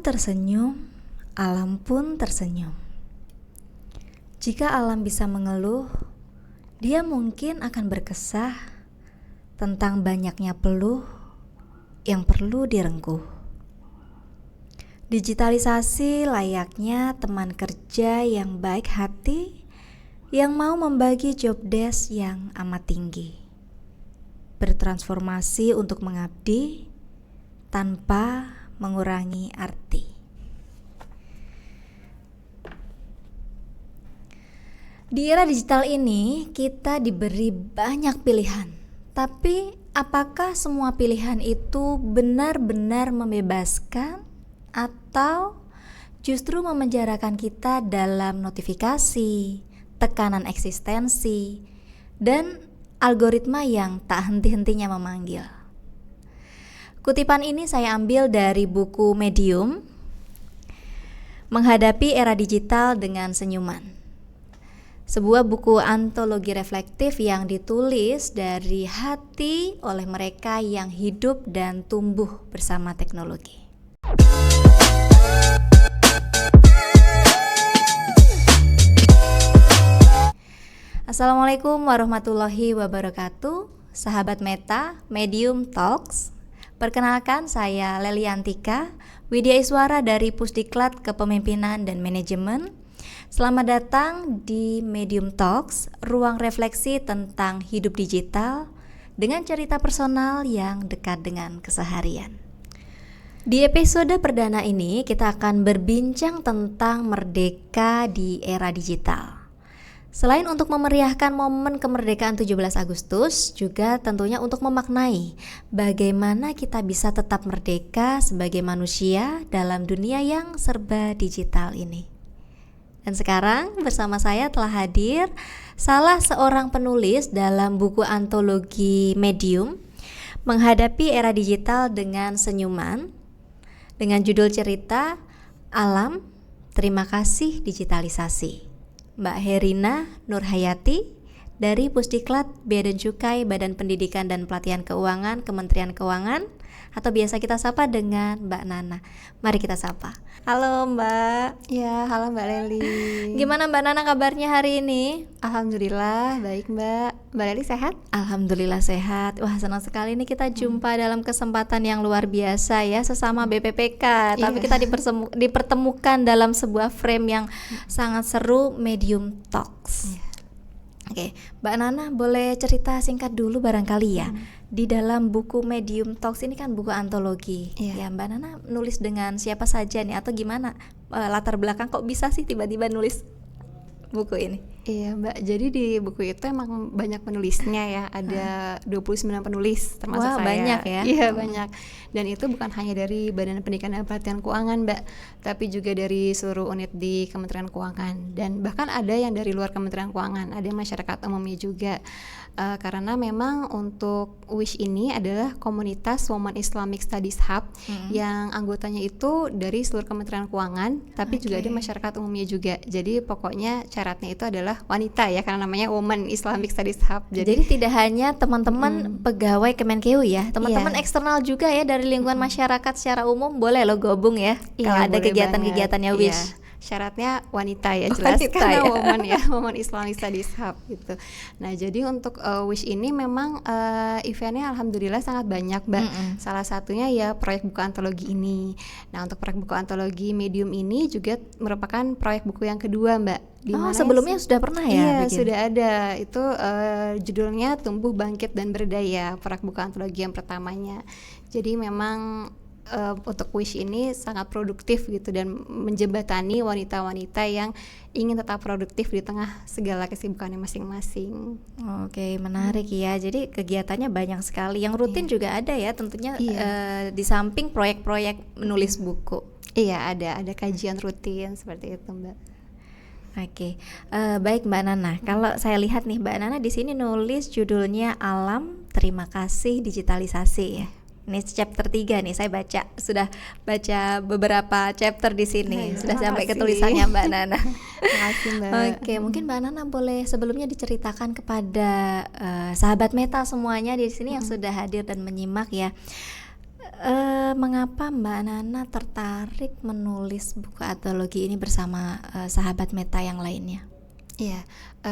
tersenyum, alam pun tersenyum. Jika alam bisa mengeluh, dia mungkin akan berkesah tentang banyaknya peluh yang perlu direngkuh. Digitalisasi layaknya teman kerja yang baik hati, yang mau membagi job desk yang amat tinggi. Bertransformasi untuk mengabdi tanpa mengurangi arti. Di era digital ini, kita diberi banyak pilihan. Tapi, apakah semua pilihan itu benar-benar membebaskan atau justru memenjarakan kita dalam notifikasi, tekanan eksistensi, dan algoritma yang tak henti-hentinya memanggil? Kutipan ini saya ambil dari buku Medium, Menghadapi Era Digital dengan Senyuman. Sebuah buku antologi reflektif yang ditulis dari hati oleh mereka yang hidup dan tumbuh bersama teknologi. Assalamualaikum warahmatullahi wabarakatuh, sahabat Meta, Medium Talks. Perkenalkan, saya Leliantika, Widya Iswara dari Pusdiklat Kepemimpinan dan Manajemen. Selamat datang di Medium Talks, ruang refleksi tentang hidup digital dengan cerita personal yang dekat dengan keseharian. Di episode perdana ini kita akan berbincang tentang merdeka di era digital. Selain untuk memeriahkan momen kemerdekaan 17 Agustus, juga tentunya untuk memaknai bagaimana kita bisa tetap merdeka sebagai manusia dalam dunia yang serba digital ini. Dan sekarang bersama saya telah hadir salah seorang penulis dalam buku antologi Medium, Menghadapi Era Digital dengan Senyuman, dengan judul cerita Alam, Terima Kasih Digitalisasi. Mbak Herina Nurhayati dari Pusdiklat Bea dan Cukai Badan Pendidikan dan Pelatihan Keuangan Kementerian Keuangan, atau biasa kita sapa dengan Mbak Nana. Mari kita sapa. Halo Mbak. Ya, halo Mbak Leli. Gimana Mbak Nana kabarnya hari ini? Alhamdulillah baik Mbak. Mbak Leli sehat? Alhamdulillah sehat. Wah, senang sekali nih kita jumpa dalam kesempatan yang luar biasa ya, sesama BPPK. Tapi kita dipertemukan dalam sebuah frame yang sangat seru, Medium Talks. Oke, Mbak Nana boleh cerita singkat dulu barangkali ya. Di dalam buku Medium Talks ini kan buku antologi. Ya, Mbak Nana nulis dengan siapa saja nih, atau gimana latar belakang kok bisa sih tiba-tiba nulis buku ini? Iya Mbak, jadi di buku itu emang banyak penulisnya ya, ada 29 penulis termasuk saya. Banyak ya? Iya banyak, dan itu bukan hanya dari Badan Pendidikan dan Pelatihan Keuangan Mbak, tapi juga dari seluruh unit di Kementerian Keuangan, dan bahkan ada yang dari luar Kementerian Keuangan, ada masyarakat umumnya juga. Karena memang untuk WISH ini adalah komunitas Women Islamic Studies Hub yang anggotanya itu dari seluruh Kementerian Keuangan, tapi juga ada masyarakat umumnya juga. Jadi pokoknya syaratnya itu adalah wanita ya, karena namanya Women Islamic Studies Hub. Jadi tidak hanya teman-teman pegawai Kemenkeu ya, teman-teman eksternal juga ya dari lingkungan masyarakat secara umum boleh lo gabung ya, kalau ada kegiatan-kegiatannya WISH. Syaratnya wanita ya, jelas wanita karena ya. Women Islamic Studies Hub gitu. Nah jadi untuk WISH ini memang eventnya alhamdulillah sangat banyak Mbak. Salah satunya ya proyek buku antologi ini. Nah untuk proyek buku antologi Medium ini juga merupakan proyek buku yang kedua Mbak. Sebelumnya sudah pernah ya? Iya bikin? Sudah ada. Itu judulnya Tumbuh Bangkit dan Berdaya, proyek buku antologi yang pertamanya. Jadi memang untuk WISH ini sangat produktif gitu, dan menjembatani wanita-wanita yang ingin tetap produktif di tengah segala kesibukannya masing-masing. Oke, menarik ya. Jadi kegiatannya banyak sekali. Yang rutin juga ada ya tentunya, di samping proyek-proyek menulis buku. Iya, ada kajian rutin seperti itu Mbak. Oke, baik Mbak Nana. Kalau saya lihat nih Mbak Nana di sini nulis judulnya Alam, Terima Kasih Digitalisasi ya. Ini chapter 3 nih, saya sudah baca beberapa chapter di sini. Sudah sampai ke tulisannya Mbak Nana. Makasih Mbak. Oke, mungkin Mbak Nana boleh sebelumnya diceritakan kepada sahabat Meta semuanya di sini yang sudah hadir dan menyimak ya. Mengapa Mbak Nana tertarik menulis buku antologi ini bersama sahabat Meta yang lainnya? Iya,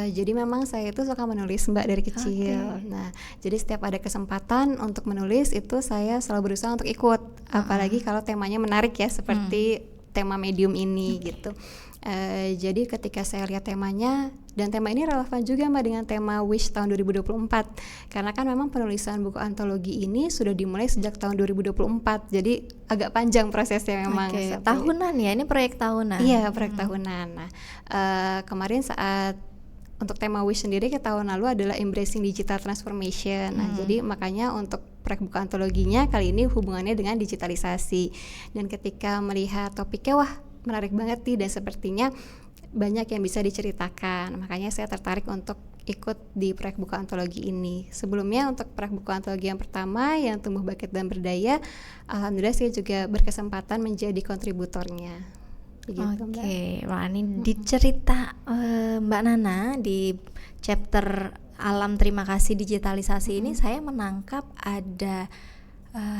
jadi memang saya itu suka menulis Mbak dari kecil. Oke. Nah, jadi setiap ada kesempatan untuk menulis itu saya selalu berusaha untuk ikut. Apalagi kalau temanya menarik ya, seperti tema medium ini gitu. Jadi ketika saya lihat temanya, dan tema ini relevan juga Mbak dengan tema Wish tahun 2024. Karena kan memang penulisan buku antologi ini sudah dimulai sejak tahun 2024. Jadi agak panjang prosesnya memang. Oke, tahunan ya, ini proyek tahunan. Iya, proyek tahunan. Nah, kemarin saat untuk tema Wish sendiri ke tahun lalu adalah Embracing Digital Transformation. Nah, jadi makanya untuk proyek buku antologinya kali ini hubungannya dengan digitalisasi. Dan ketika melihat topiknya, wah menarik banget nih, dan sepertinya banyak yang bisa diceritakan. Makanya saya tertarik untuk ikut di proyek buku antologi ini. Sebelumnya untuk proyek buku antologi yang pertama yang Tumbuh Bangkit dan Berdaya, alhamdulillah saya juga berkesempatan menjadi kontributornya. Begitu, Oke, wah ini di cerita Mbak Nana di chapter Alam Terima Kasih Digitalisasi ini saya menangkap ada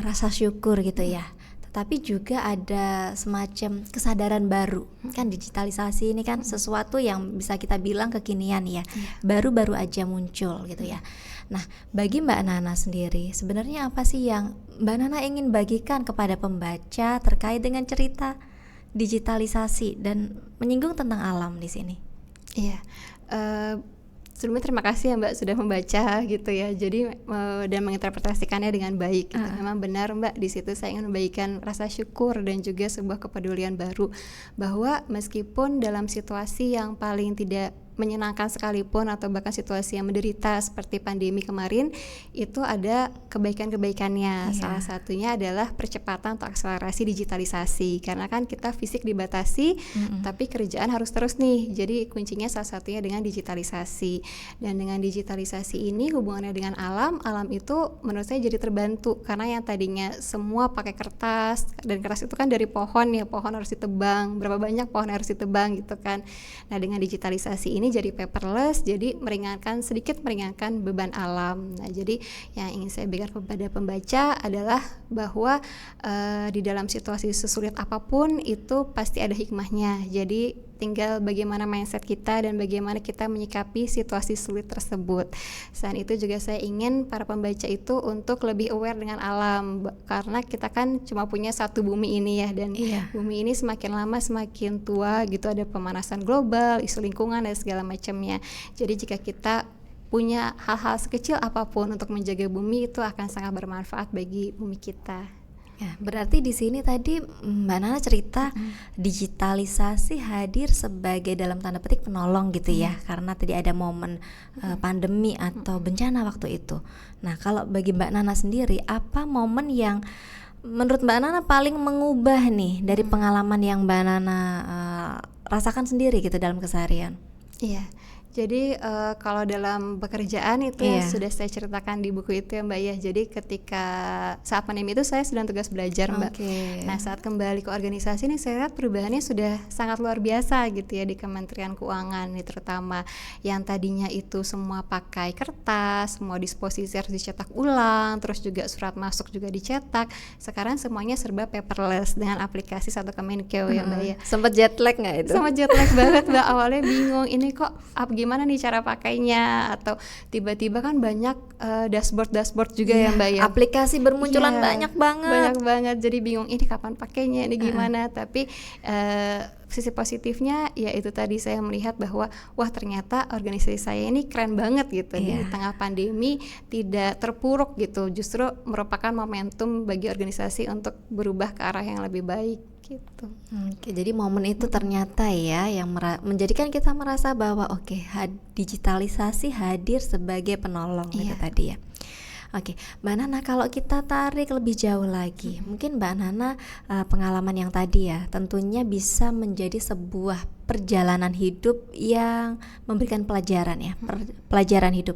rasa syukur gitu ya. Tapi juga ada semacam kesadaran baru. Kan digitalisasi ini kan sesuatu yang bisa kita bilang kekinian ya. Baru-baru aja muncul gitu ya. Nah, bagi Mbak Nana sendiri, sebenarnya apa sih yang Mbak Nana ingin bagikan kepada pembaca terkait dengan cerita digitalisasi dan menyinggung tentang alam di sini? Iya. Sebelumnya terima kasih ya Mbak sudah membaca gitu ya. Jadi dan menginterpretasikannya dengan baik. Gitu. Memang benar Mbak, di situ saya ingin membagikan rasa syukur dan juga sebuah kepedulian baru, bahwa meskipun dalam situasi yang paling tidak menyenangkan sekalipun atau bahkan situasi yang menderita seperti pandemi kemarin, itu ada kebaikan-kebaikannya. Salah satunya adalah percepatan atau akselerasi digitalisasi, karena kan kita fisik dibatasi, tapi kerjaan harus terus nih. Jadi kuncinya salah satunya dengan digitalisasi. Dan dengan digitalisasi ini hubungannya dengan alam itu menurut saya jadi terbantu, karena yang tadinya semua pakai kertas, dan kertas itu kan dari pohon ya, pohon harus ditebang, berapa banyak pohon harus ditebang gitu kan. Nah, dengan digitalisasi ini jadi paperless, jadi sedikit meringankan beban alam. Nah, jadi yang ingin saya berikan kepada pembaca adalah bahwa di dalam situasi sesulit apapun itu pasti ada hikmahnya. Jadi tinggal bagaimana mindset kita dan bagaimana kita menyikapi situasi sulit tersebut. Selain itu juga saya ingin para pembaca itu untuk lebih aware dengan alam, karena kita kan cuma punya satu bumi ini ya, dan bumi ini semakin lama semakin tua gitu, ada pemanasan global, isu lingkungan dan segala macamnya. Jadi jika kita punya hal-hal sekecil apapun untuk menjaga bumi, itu akan sangat bermanfaat bagi bumi kita. Ya, berarti di sini tadi Mbak Nana cerita digitalisasi hadir sebagai dalam tanda petik penolong gitu ya, karena tadi ada momen pandemi atau bencana waktu itu. Nah, kalau bagi Mbak Nana sendiri, apa momen yang menurut Mbak Nana paling mengubah nih dari pengalaman yang Mbak Nana rasakan sendiri gitu dalam keseharian? Iya. Jadi kalau dalam pekerjaan itu yang sudah saya ceritakan di buku itu ya Mbak ya. Jadi ketika saat pandemi itu saya sedang tugas belajar Mbak. Nah, saat kembali ke organisasi ini saya lihat perubahannya sudah sangat luar biasa gitu ya di Kementerian Keuangan nih, terutama yang tadinya itu semua pakai kertas, semua disposisi harus dicetak ulang, terus juga surat masuk juga dicetak. Sekarang semuanya serba paperless dengan aplikasi satu Kemenkeu ya Mbak ya. Sempat jet lag nggak itu? Sempat jet lag banget Mbak, awalnya bingung ini kok gimana nih cara pakainya, atau tiba-tiba kan banyak dashboard juga ya Mbak ya, aplikasi bermunculan banyak banget, jadi bingung ini kapan pakainya, ini gimana. Tapi sisi positifnya ya itu tadi, saya melihat bahwa wah ternyata organisasi saya ini keren banget gitu. Di tengah pandemi tidak terpuruk gitu, justru merupakan momentum bagi organisasi untuk berubah ke arah yang lebih baik gitu. Oke, jadi momen itu ternyata ya yang menjadikan kita merasa bahwa digitalisasi hadir sebagai penolong gitu tadi ya. Oke, Mbak Nana, kalau kita tarik lebih jauh lagi, mungkin Mbak Nana pengalaman yang tadi ya tentunya bisa menjadi sebuah perjalanan hidup yang memberikan pelajaran ya, pelajaran hidup.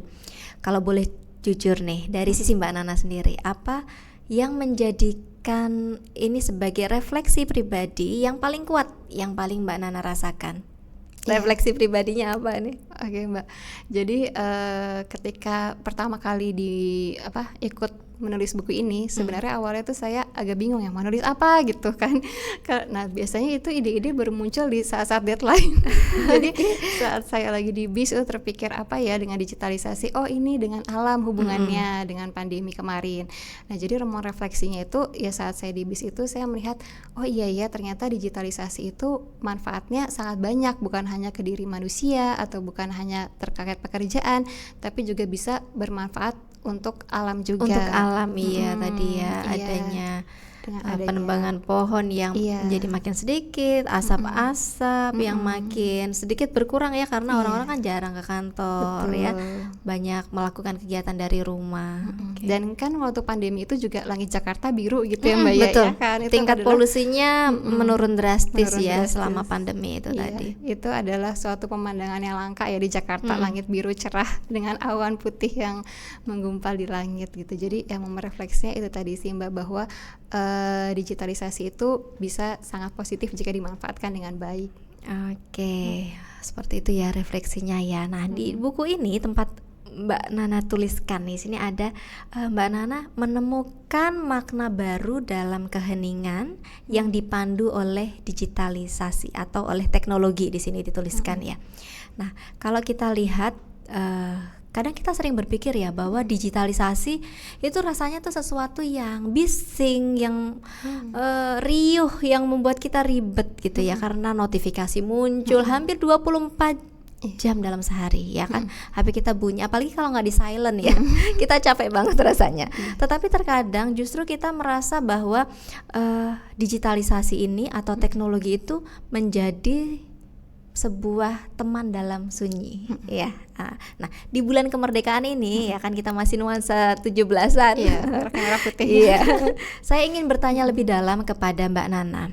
Kalau boleh jujur nih, dari sisi Mbak Nana sendiri, apa yang menjadikan ini sebagai refleksi pribadi yang paling kuat, yang paling Mbak Nana rasakan? Refleksi pribadinya apa nih? Oke Mbak, jadi ketika pertama kali ikut menulis buku ini sebenarnya awalnya tuh saya agak bingung ya mau nulis apa gitu kan. Nah biasanya itu ide-ide baru muncul di saat-saat deadline. Jadi saat saya lagi di bis itu terpikir apa ya dengan digitalisasi, oh ini dengan alam hubungannya dengan pandemi kemarin. Nah jadi ruang refleksinya itu ya saat saya di bis itu saya melihat oh iya ya ternyata digitalisasi itu manfaatnya sangat banyak, bukan hanya ke diri manusia atau bukan hanya terkait pekerjaan, tapi juga bisa bermanfaat untuk alam juga. Untuk alam iya tadi ya adanya penebangan pohon yang menjadi makin sedikit, asap-asap yang makin sedikit berkurang ya karena orang-orang kan jarang ke kantor. Betul. Ya, banyak melakukan kegiatan dari rumah. Dan kan waktu pandemi itu juga langit Jakarta biru gitu ya Mbak betul. Ya kan? Itu tingkat adalah, polusinya menurun drastis selama pandemi itu tadi. Itu adalah suatu pemandangan yang langka ya di Jakarta, langit biru cerah dengan awan putih yang menggumpal di langit gitu. Jadi yang merefleksinya itu tadi sih Mbak bahwa digitalisasi itu bisa sangat positif jika dimanfaatkan dengan baik. Oke, seperti itu ya refleksinya ya. Nah di buku ini tempat Mbak Nana tuliskan nih sini ada Mbak Nana menemukan makna baru dalam keheningan yang dipandu oleh digitalisasi atau oleh teknologi di sini dituliskan ya. Nah kalau kita lihat kadang kita sering berpikir ya bahwa digitalisasi itu rasanya tuh sesuatu yang bising, yang riuh, yang membuat kita ribet gitu ya karena notifikasi muncul hampir 24 jam dalam sehari ya kan. HP kita bunyi apalagi kalau nggak di silent ya. Kita capek banget rasanya. Tetapi terkadang justru kita merasa bahwa digitalisasi ini atau teknologi itu menjadi sebuah teman dalam sunyi ya. Nah, di bulan kemerdekaan ini ya kan kita masih nuansa 17-an. Iya, merah putih. Iya. Saya ingin bertanya lebih dalam kepada Mbak Nana.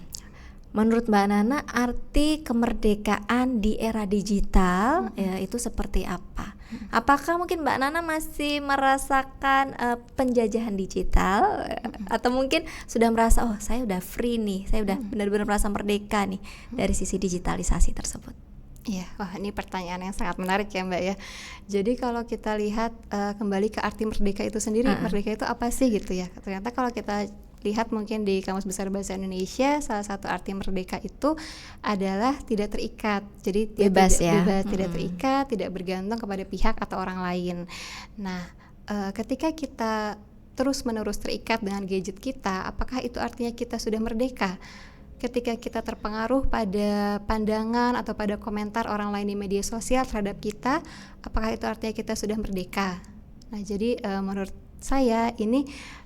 Menurut Mbak Nana, arti kemerdekaan di era digital ya, itu seperti apa? Apakah mungkin Mbak Nana masih merasakan penjajahan digital atau mungkin sudah merasa oh saya udah free nih, saya udah benar-benar merasa merdeka nih dari sisi digitalisasi tersebut? Iya, wah ini pertanyaan yang sangat menarik ya Mbak ya. Jadi kalau kita lihat kembali ke arti merdeka itu sendiri, merdeka itu apa sih gitu ya? Ternyata kalau kita lihat mungkin di Kamus Besar Bahasa Indonesia salah satu arti merdeka itu adalah tidak terikat. Jadi bebas tidak terikat, tidak bergantung kepada pihak atau orang lain. Nah, ketika kita terus-menerus terikat dengan gadget kita, apakah itu artinya kita sudah merdeka? Ketika kita terpengaruh pada pandangan atau pada komentar orang lain di media sosial terhadap kita, apakah itu artinya kita sudah merdeka? Nah, jadi menurut saya ini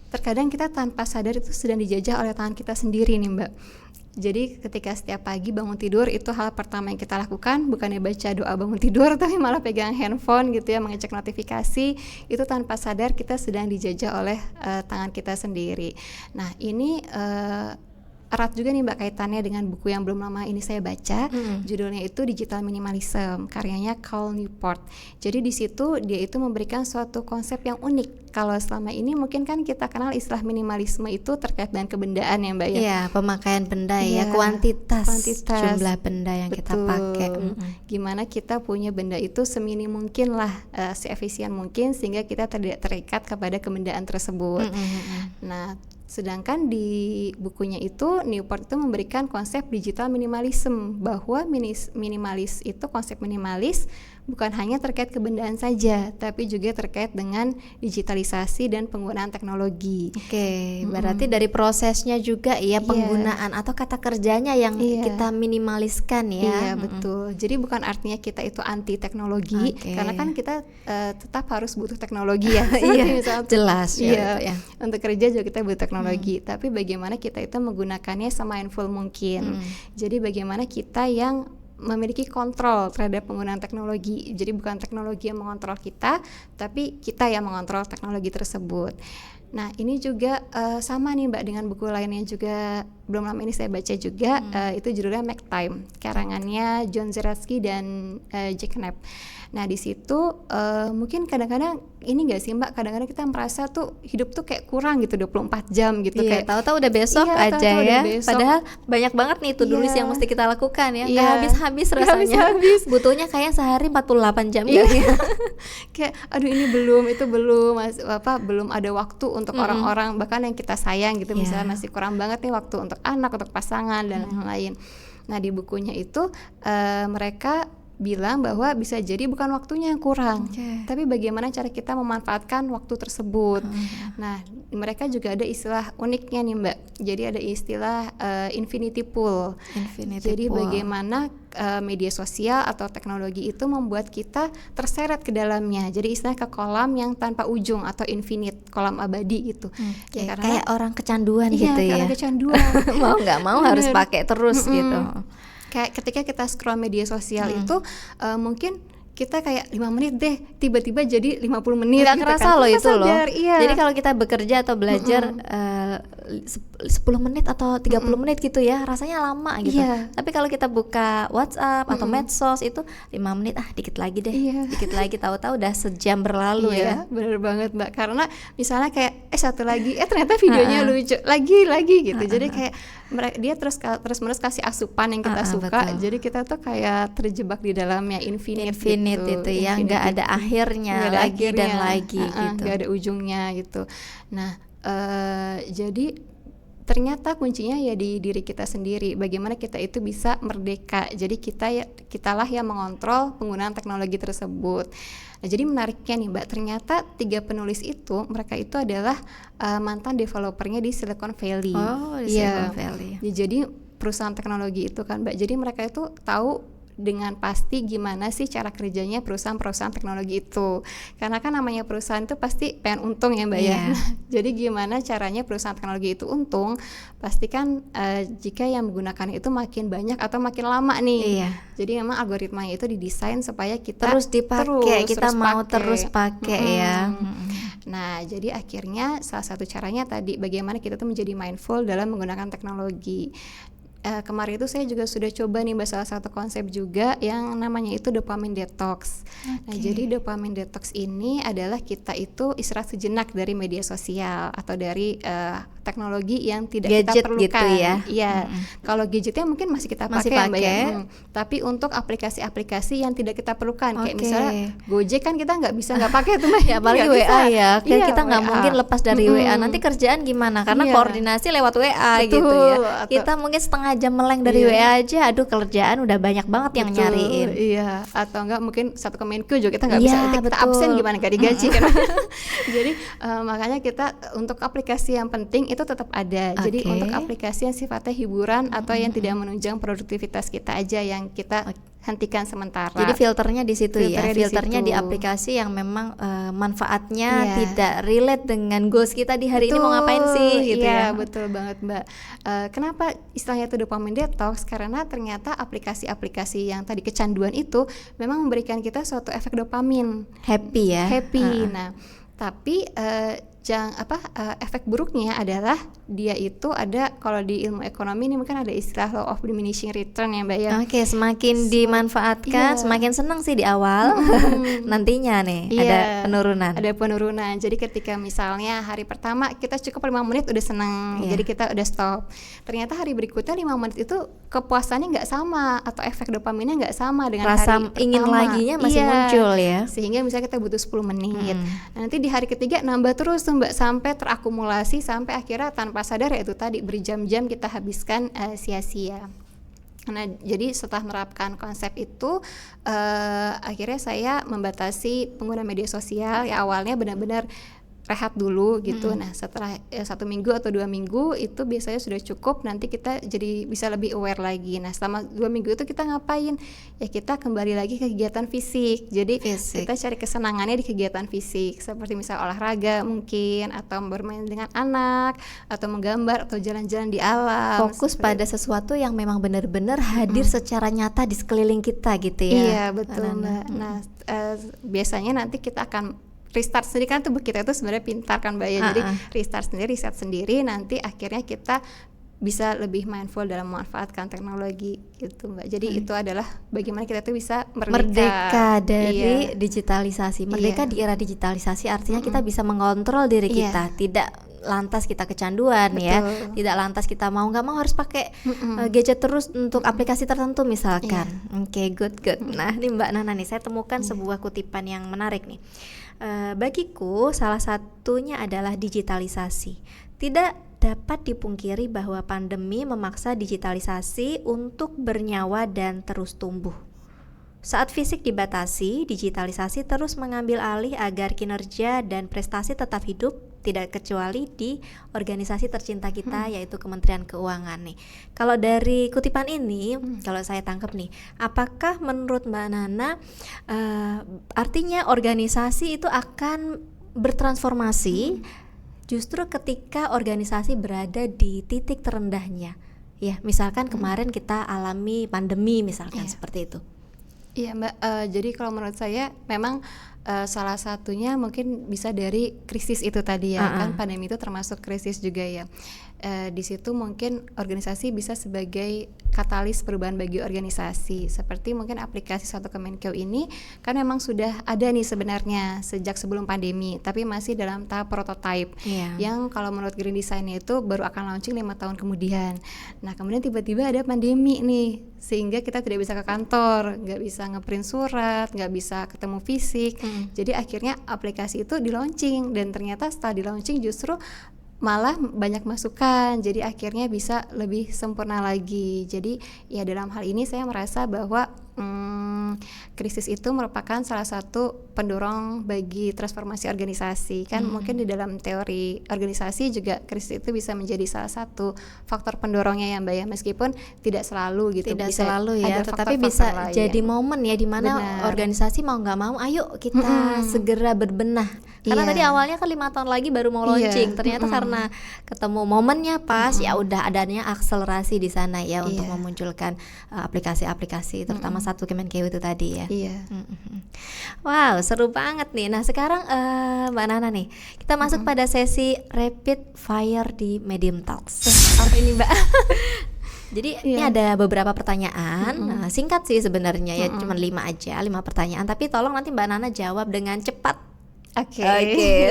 terkadang kita tanpa sadar itu sedang dijajah oleh tangan kita sendiri nih Mbak. Jadi ketika setiap pagi bangun tidur itu hal pertama yang kita lakukan bukannya baca doa bangun tidur tapi malah pegang handphone gitu ya, mengecek notifikasi, itu tanpa sadar kita sedang dijajah oleh tangan kita sendiri. Nah ini erat juga nih Mbak kaitannya dengan buku yang belum lama ini saya baca. Judulnya itu Digital Minimalism, karyanya Cal Newport. Jadi di situ dia itu memberikan suatu konsep yang unik. Kalau selama ini mungkin kan kita kenal istilah minimalisme itu terkait dengan kebendaan ya Mbak ya. Iya, pemakaian benda ya, kuantitas jumlah benda yang kita pakai. Gimana kita punya benda itu seminim mungkin lah, seefisien mungkin sehingga kita tidak terikat kepada kebendaan tersebut. Nah, sedangkan di bukunya itu Newport itu memberikan konsep digital minimalism, bahwa minimalis itu konsep minimalis bukan hanya terkait kebendaan saja, tapi juga terkait dengan digitalisasi dan penggunaan teknologi. Oke, berarti dari prosesnya juga ya penggunaan atau kata kerjanya yang kita minimaliskan ya. Iya, betul. Jadi bukan artinya kita itu anti teknologi, karena kan kita tetap harus butuh teknologi ya. Iya, jelas ya. Untuk kerja juga kita butuh teknologi, tapi bagaimana kita itu menggunakannya semindful mungkin. Jadi bagaimana kita yang memiliki kontrol terhadap penggunaan teknologi. Jadi bukan teknologi yang mengontrol kita, tapi kita yang mengontrol teknologi tersebut. Nah ini juga sama nih Mbak dengan buku lain yang juga belum lama ini saya baca juga, itu judulnya Make Time, karangannya John Zeratsky dan Jack Knapp. Nah di situ mungkin kadang-kadang ini nggak sih Mbak, kadang-kadang kita merasa tuh hidup tuh kayak kurang gitu 24 jam gitu, Iya, kayak tahu-tahu udah besok iya, aja tahu-tahu ya. udah besok. Padahal banyak banget nih to-do list Iya. yang mesti kita lakukan ya. Nggak Iya. habis-habis Nggak rasanya. habis-habis. Butuhnya kayak sehari 48 jam Iya. kali ya. Kayak aduh ini belum, itu belum, belum ada waktu untuk orang-orang bahkan yang kita sayang gitu, Iya. misalnya masih kurang banget nih waktu untuk anak, untuk pasangan dan lain-lain. Nah di bukunya itu mereka bilang bahwa bisa jadi bukan waktunya yang kurang, Oke. tapi bagaimana cara kita memanfaatkan waktu tersebut. Nah mereka juga ada istilah uniknya nih Mbak, jadi ada istilah infinity pool. Infinity Jadi pool. bagaimana media sosial atau teknologi itu membuat kita terseret ke dalamnya. Jadi istilahnya ke kolam yang tanpa ujung atau infinite, kolam abadi gitu. Ya, kayak orang kecanduan iya, gitu karena ya. kecanduan. Mau nggak mau harus Bener. pakai terus gitu. Kayak ketika kita scroll media sosial itu mungkin kita kayak 5 menit deh, tiba-tiba jadi 50 menit Nggak gitu kerasa kan. loh Tanpa itu loh. sadar, iya. Jadi kalau kita bekerja atau belajar 10 menit atau 30 menit gitu ya, rasanya lama gitu. Iya. Tapi kalau kita buka WhatsApp atau medsos itu 5 menit, dikit lagi deh. Iya. Dikit lagi, tahu-tahu udah sejam berlalu ya. Iya, bener banget Mbak. Karena misalnya kayak satu lagi, ternyata videonya lucu, lagi gitu. Jadi kayak dia terus-menerus kasih asupan yang kita suka. Betul. Jadi kita tuh kayak terjebak di dalamnya infinite Itu ya, nggak ada akhirnya Nggak ada lagi dan akhirnya. lagi gitu. Nggak ada ujungnya gitu. Nah, jadi ternyata kuncinya ya di diri kita sendiri. Bagaimana kita itu bisa merdeka. Jadi kitalah yang mengontrol penggunaan teknologi tersebut. Nah, jadi menariknya nih Mbak, ternyata 3 penulis itu mereka itu adalah mantan developernya di Silicon Valley. Oh, di Silicon Valley. Ya, jadi perusahaan teknologi itu kan Mbak. Jadi mereka itu tahu dengan pasti gimana sih cara kerjanya perusahaan-perusahaan teknologi itu, karena kan namanya perusahaan itu pasti pengen untung ya Mbak ya. Jadi gimana caranya perusahaan teknologi itu untung, pastikan jika yang menggunakan itu makin banyak atau makin lama nih. Jadi memang algoritmanya itu didesain supaya kita terus dipakai, kita mau terus pakai ya. Nah jadi akhirnya salah satu caranya tadi bagaimana kita tuh menjadi mindful dalam menggunakan teknologi. Kemarin itu saya juga sudah coba nih Mbak salah satu konsep juga yang namanya itu dopamine detox. Nah, jadi dopamine detox ini adalah kita itu istirahat sejenak dari media sosial atau dari teknologi yang tidak gadget kita perlukan. Gitu ya. Iya. Kalau gadgetnya mungkin masih kita pakai Mbak ya. Tapi untuk aplikasi-aplikasi yang tidak kita perlukan kayak misalnya Gojek kan kita nggak bisa nggak pakai tuh Mbak. Ya apalagi WA ya. Kita nggak mungkin lepas dari WA. Nanti kerjaan gimana? Karena koordinasi lewat WA gitu ya. Kita mungkin setengah jam meleng dari WA aja, aduh kerjaan udah banyak banget yang nyariin. Iya, atau enggak mungkin satu Kemenku juga kita nggak bisa, kita absen gimana nggak digaji kan. Jadi makanya kita untuk aplikasi yang penting itu tetap ada. Jadi untuk aplikasi yang sifatnya hiburan atau yang tidak menunjang produktivitas kita aja yang kita hentikan sementara. Jadi filternya di situ ya. Filternya di situ. aplikasi yang memang manfaatnya tidak relate dengan goals kita di hari ini mau ngapain sih gitu ya. Iya, betul banget Mbak. Kenapa istilahnya itu dopamine detox? Karena ternyata aplikasi-aplikasi yang tadi kecanduan itu memang memberikan kita suatu efek dopamin. Happy ya. Happy. Nah, tapi efek buruknya adalah dia itu ada, kalau di ilmu ekonomi ini mungkin ada istilah law of diminishing return ya Mbak ya. Oke, semakin dimanfaatkan semakin senang sih di awal. Nantinya nih ada penurunan. Ada penurunan. Jadi ketika misalnya hari pertama kita cukup 5 menit udah senang, jadi kita udah stop. Ternyata hari berikutnya 5 menit itu kepuasannya nggak sama atau efek dopaminnya nggak sama dengan rasa hari ingin pertama. laginya masih muncul ya. Sehingga misalnya kita butuh 10 menit. Nah, nanti di hari ketiga nambah terus tuh Mbak sampai terakumulasi sampai akhirnya tanpa sadar ya itu tadi berjam-jam kita habiskan sia-sia. Nah, jadi setelah menerapkan konsep itu, akhirnya saya membatasi pengguna media sosial. Ya awalnya benar-benar rehat dulu gitu. Nah setelah 1 minggu atau 2 minggu itu biasanya sudah cukup. Nanti kita jadi bisa lebih aware lagi. Nah selama 2 minggu itu kita ngapain? Ya kita kembali lagi ke kegiatan fisik. Jadi kita cari kesenangannya di kegiatan fisik, seperti misalnya olahraga mungkin, atau bermain dengan anak, atau menggambar, atau jalan-jalan di alam. Fokus pada sesuatu yang memang benar-benar hadir secara nyata di sekeliling kita gitu ya. Iya betul Mbak. Nah biasanya nanti kita akan restart sendiri, kan tubuh kita itu sebenarnya pintar kan Mbak ya. Jadi restart sendiri, reset sendiri, nanti akhirnya kita bisa lebih mindful dalam memanfaatkan teknologi gitu Mbak. Jadi itu adalah bagaimana kita tuh bisa merdeka dari digitalisasi. Merdeka di era digitalisasi artinya kita bisa mengontrol diri kita, tidak lantas kita kecanduan. Betul. Ya, tidak lantas kita mau nggak mau harus pakai gadget terus untuk aplikasi tertentu misalkan. Oke, good. Nah, ini Mbak Nana nih, saya temukan sebuah kutipan yang menarik nih. Bagiku salah satunya adalah digitalisasi. Tidak dapat dipungkiri bahwa pandemi memaksa digitalisasi untuk bernyawa dan terus tumbuh. Saat fisik dibatasi, digitalisasi terus mengambil alih agar kinerja dan prestasi tetap hidup, tidak kecuali di organisasi tercinta kita yaitu Kementerian Keuangan nih. Kalau dari kutipan ini, kalau saya tangkap nih, apakah menurut Mbak Nana artinya organisasi itu akan bertransformasi justru ketika organisasi berada di titik terendahnya? Ya, misalkan kemarin kita alami pandemi misalkan seperti itu. Iya Mbak, jadi kalau menurut saya memang salah satunya mungkin bisa dari krisis itu tadi ya, kan pandemi itu termasuk krisis juga ya. Di situ mungkin organisasi bisa sebagai katalis perubahan bagi organisasi. Seperti mungkin aplikasi Satu Kemenkeu ini kan memang sudah ada nih sebenarnya sejak sebelum pandemi, tapi masih dalam tahap prototype. Yang kalau menurut Green Design itu baru akan launching 5 tahun kemudian. Nah, kemudian tiba-tiba ada pandemi nih, sehingga kita tidak bisa ke kantor, nggak bisa ngeprint surat, nggak bisa ketemu fisik. Jadi akhirnya aplikasi itu di launching, dan ternyata setelah di launching justru malah banyak masukan, jadi akhirnya bisa lebih sempurna lagi. Jadi ya dalam hal ini saya merasa bahwa krisis itu merupakan salah satu pendorong bagi transformasi organisasi. Kan mungkin di dalam teori organisasi juga krisis itu bisa menjadi salah satu faktor pendorongnya ya Mbak ya, meskipun tidak selalu gitu. Tidak bisa selalu ya, ada tetapi faktor-faktor bisa lain. jadi momen ya dimana organisasi mau nggak mau, ayo kita segera berbenah. Karena tadi awalnya kan 5 tahun lagi baru mau launching, ternyata karena ketemu momennya pas, ya udah adanya akselerasi di sana ya untuk memunculkan aplikasi-aplikasi, terutama Satu Kemenkeu itu tadi ya. Wow, seru banget nih. Nah sekarang Mbak Nana nih, kita masuk pada sesi rapid fire di Medium Talks. Apa ini Mbak? Jadi ini ada beberapa pertanyaan, singkat sih sebenarnya ya, cuma 5 aja, 5 pertanyaan. Tapi tolong nanti Mbak Nana jawab dengan cepat. Oke,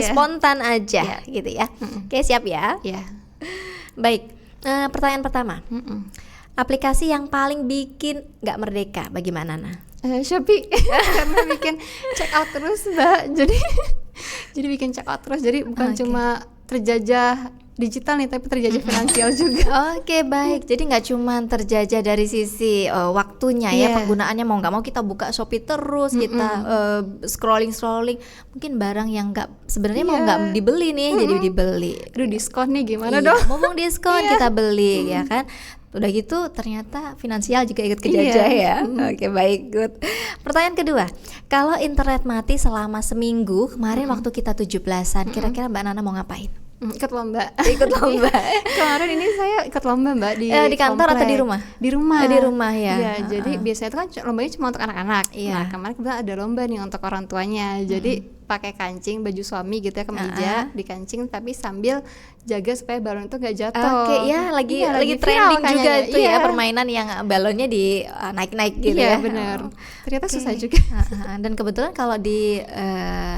spontan aja gitu ya. Oke, siap ya? Baik, pertanyaan pertama. Aplikasi yang paling bikin nggak merdeka bagi Mbak Nana? Shopee. Karena bikin check out terus Mbak. Jadi bikin check out terus. Jadi bukan cuma terjajah digital nih, tapi terjajah finansial juga. Oke, baik. Jadi nggak cuma terjajah dari sisi waktunya ya, penggunaannya mau nggak mau kita buka Shopee terus, kita scrolling, mungkin barang yang nggak sebenarnya mau nggak dibeli nih, jadi dibeli. Aduh, diskon nih gimana dong? Mumpung diskon kita beli ya kan. Udah gitu ternyata finansial juga ikut kejajah ya. Oke, baik, good. Pertanyaan kedua, kalau internet mati selama seminggu kemarin waktu kita 17-an, kira-kira Mbak Nana mau ngapain? Ikut lomba. Kemarin ini saya ikut lomba Mbak di kantor atau di rumah? Di rumah. Di rumah ya. Jadi biasanya itu kan lombanya cuma untuk anak-anak. Nah kemarin kebetulan ada lomba nih untuk orang tuanya. Jadi pakai kancing baju suami gitu ya, kemeja dikancing tapi sambil jaga supaya balon itu nggak jatuh. Oke, ya lagi trending juga itu ya, permainan yang balonnya di naik-naik gitu ya. Benar. Ternyata susah juga. Dan kebetulan kalau di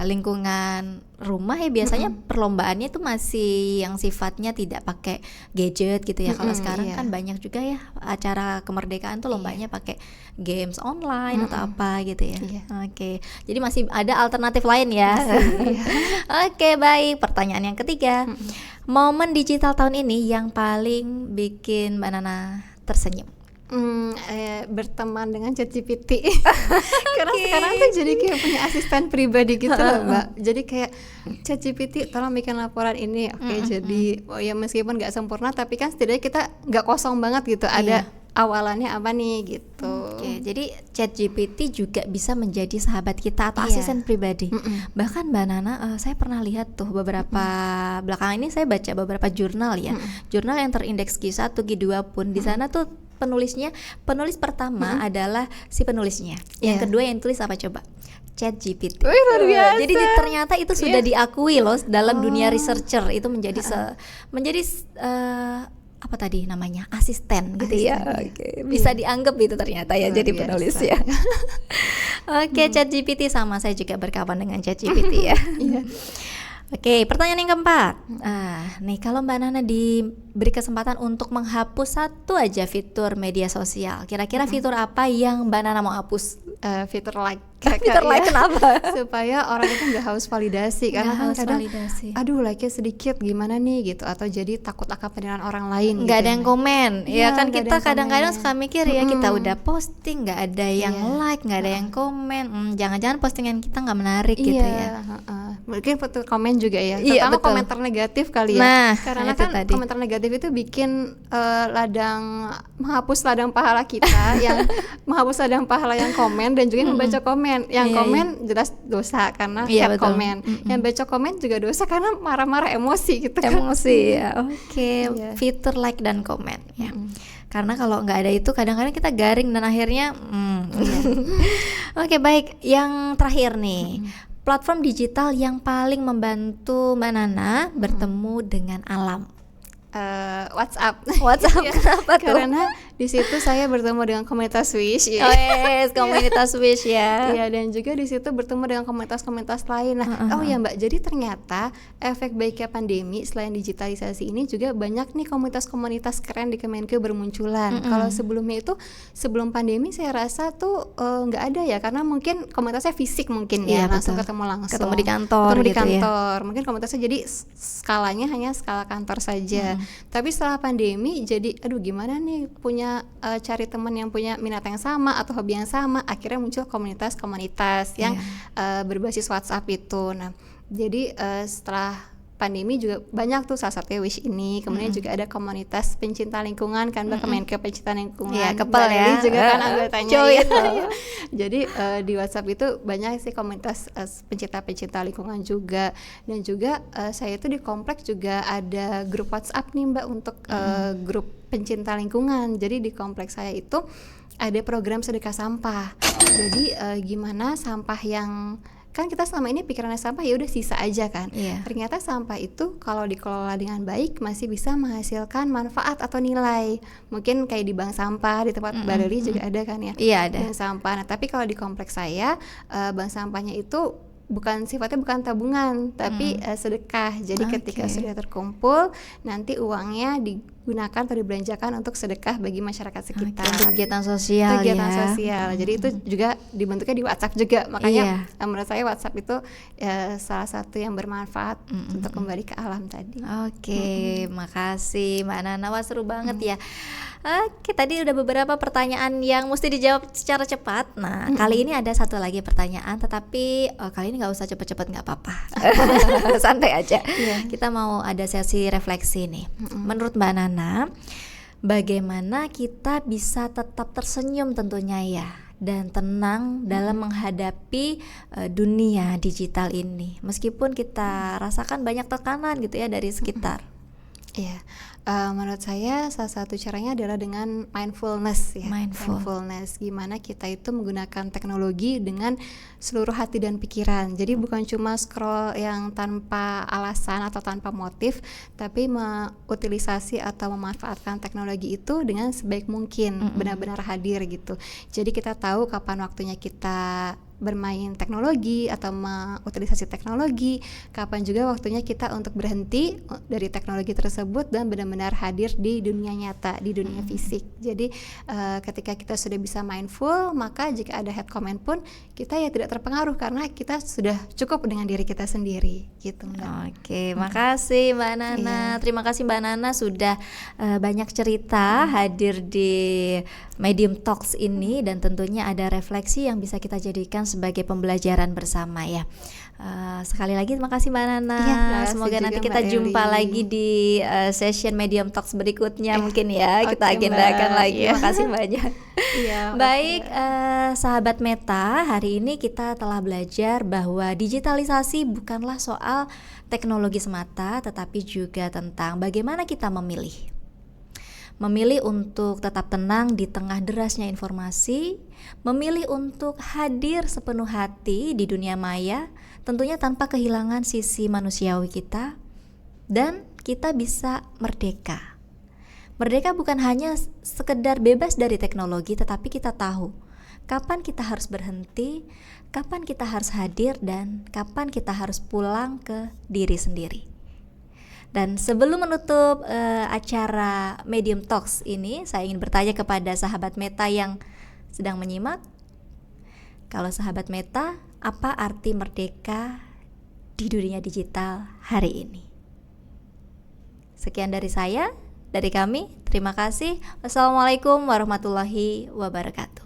lingkungan rumah ya biasanya perlombaannya itu masih yang sifatnya tidak pakai gadget gitu ya. Kalau sekarang kan banyak juga ya acara kemerdekaan tuh lombanya pakai games online atau apa gitu ya. Oke. Jadi masih ada alternatif lain ya. Oke, baik. Pertanyaan yang ketiga. Momen digital tahun ini yang paling bikin Mbak Nana tersenyum? Berteman dengan ChatGPT. Karena sekarang tuh jadi kayak punya asisten pribadi gitu loh Mbak. Jadi kayak ChatGPT tolong bikin laporan ini. Jadi ya meskipun nggak sempurna tapi kan setidaknya kita nggak kosong banget gitu. Ada awalannya apa nih gitu. Jadi ChatGPT juga bisa menjadi sahabat kita atau asisten pribadi. Bahkan Mbak Nana, saya pernah lihat tuh beberapa belakangan ini saya baca beberapa jurnal ya. Jurnal yang terindeks Q1, Q2 pun di sana tuh penulis pertama adalah si penulisnya. Yang kedua yang tulis apa coba? ChatGPT. Luar biasa. Jadi ternyata itu sudah diakui loh dalam dunia researcher, itu menjadi apa tadi namanya, asisten gitu ya. Asisten, Oke, bisa dianggap itu ternyata ya Luar jadi biasa. penulis ya. Oke, ChatGPT sama, saya juga berkawan dengan ChatGPT ya. Iya. Oke, pertanyaan yang keempat. Nih kalau Mbak Nana diberi kesempatan untuk menghapus satu aja fitur media sosial, kira-kira fitur apa yang Mbak Nana mau hapus? Fitur like. Fitur like kenapa? Supaya orang itu nggak haus validasi, karena Nggak kan haus kadang validasi. aduh like-nya sedikit gimana nih gitu, atau jadi takut akan penilaian orang lain. Nggak gitu ada ya, yang Mbak. komen, Iya, ya kan nggak ada kita yang kadang-kadang komen. suka mikir ya, kita udah posting nggak ada yang Iya. like, nggak ada yang komen, jangan-jangan postingan kita nggak menarik Iya, gitu ya. Mungkin foto komen juga ya, Iya, terutama betul. komentar negatif kali ya. Nah, Karena itu kan tadi. komentar negatif itu bikin menghapus ladang pahala kita, yang menghapus ladang pahala yang komen dan juga yang membaca komen. Yang Iya, komen jelas dosa karena Iya, hate betul. komen. Yang baca komen juga dosa karena marah-marah emosi gitu kan. Emosi ya. Oke, Iya. fitur like dan komen ya. Karena kalau nggak ada itu kadang-kadang kita garing dan akhirnya Oke, baik. Yang terakhir nih, platform digital yang paling membantu Mbak Nana bertemu dengan alam. WhatsApp. WhatsApp, kenapa tuh? Karena di situ saya bertemu dengan komunitas Wish. Oh yes, komunitas Wish ya. Iya, dan juga di situ bertemu dengan komunitas-komunitas lain. Nah, oh ya Mbak, jadi ternyata efek baiknya pandemi selain digitalisasi ini juga banyak nih komunitas-komunitas keren di Kemenkeu bermunculan. Kalau sebelumnya itu, sebelum pandemi saya rasa tuh nggak ada ya, karena mungkin komunitasnya fisik mungkin ya, Iya, langsung betul. ketemu langsung. Ketemu di kantor Ketemu di gitu ya. kantor. Mungkin komunitasnya jadi skalanya hanya skala kantor saja. Tapi setelah pandemi jadi aduh gimana nih punya cari teman yang punya minat yang sama atau hobi yang sama, akhirnya muncul komunitas-komunitas yang berbasis WhatsApp itu. Nah, jadi setelah pandemi juga banyak tuh, salah satunya Wish ini, kemudian juga ada komunitas pencinta lingkungan kan Mbak, Kemenkeu pencinta lingkungan. Iya, Kepel Mbak ya. Leli juga kan anggotanya Join. ya. Jadi di WhatsApp itu banyak sih komunitas pencinta lingkungan juga, dan juga saya itu di komplek juga ada grup WhatsApp nih Mbak untuk grup pencinta lingkungan. Jadi di komplek saya itu ada program sedekah sampah. Jadi gimana sampah yang kan kita selama ini pikirannya sampah ya udah sisa aja kan. Iya. Ternyata sampah itu kalau dikelola dengan baik masih bisa menghasilkan manfaat atau nilai. Mungkin kayak di bank sampah di tempat Mbak Leli juga ada kan ya. Iya, ada. Bank sampah. Nah, tapi kalau di kompleks saya bank sampahnya itu sifatnya bukan tabungan tapi sedekah. Jadi ketika Oke. sudah terkumpul nanti uangnya digunakan atau dibelanjakan untuk sedekah bagi masyarakat sekitar. Untuk kegiatan sosial Kegiatan ya. sosial. Jadi itu juga dibentuknya di WhatsApp juga. Makanya Iya. menurut saya WhatsApp itu salah satu yang bermanfaat untuk kembali ke alam tadi. Oke, makasih Mbak Nana. Wah, seru banget ya. Oke, tadi udah beberapa pertanyaan yang mesti dijawab secara cepat. Nah, kali ini ada satu lagi pertanyaan, tetapi kali ini nggak usah cepet-cepet, nggak apa-apa. Santai aja. Kita mau ada sesi refleksi nih. Menurut Mbak Nana, bagaimana kita bisa tetap tersenyum tentunya ya, dan tenang dalam menghadapi dunia digital ini, meskipun kita rasakan banyak tekanan gitu ya dari sekitar. Iya, menurut saya salah satu caranya adalah dengan mindfulness ya. Mindfulness, gimana kita itu menggunakan teknologi dengan seluruh hati dan pikiran. Jadi bukan cuma scroll yang tanpa alasan atau tanpa motif, tapi mengutilisasi atau memanfaatkan teknologi itu dengan sebaik mungkin, benar-benar hadir gitu. Jadi kita tahu kapan waktunya kita bermain teknologi atau mengutilisasi teknologi, kapan juga waktunya kita untuk berhenti dari teknologi tersebut dan benar-benar hadir di dunia nyata, di dunia fisik. Jadi ketika kita sudah bisa mindful, maka jika ada hate comment pun kita ya tidak terpengaruh karena kita sudah cukup dengan diri kita sendiri gitu Mbak. Oke, makasih Mbak Nana. Terima kasih Mbak Nana sudah banyak cerita hadir di Medium Talks ini, dan tentunya ada refleksi yang bisa kita jadikan sebagai pembelajaran bersama ya. Sekali lagi terima kasih Mbak Nana. Iya, terima kasih Semoga juga, nanti Mbak kita jumpa Eli. lagi di session Medium Talks berikutnya mungkin ya. Kita oke, agendakan Mbak. lagi. Iya. Makasih banyak. Iya. Baik, sahabat Meta, hari ini kita telah belajar bahwa digitalisasi bukanlah soal teknologi semata, tetapi juga tentang bagaimana kita memilih. Memilih untuk tetap tenang di tengah derasnya informasi, memilih untuk hadir sepenuh hati di dunia maya, tentunya tanpa kehilangan sisi manusiawi kita, dan kita bisa merdeka. Merdeka bukan hanya sekedar bebas dari teknologi, tetapi kita tahu kapan kita harus berhenti, kapan kita harus hadir, dan kapan kita harus pulang ke diri sendiri. Dan sebelum menutup acara Medium Talks ini, saya ingin bertanya kepada sahabat Meta yang sedang menyimak. Kalau sahabat Meta, apa arti merdeka di dunia digital hari ini? Sekian dari saya, dari kami. Terima kasih. Wassalamualaikum warahmatullahi wabarakatuh.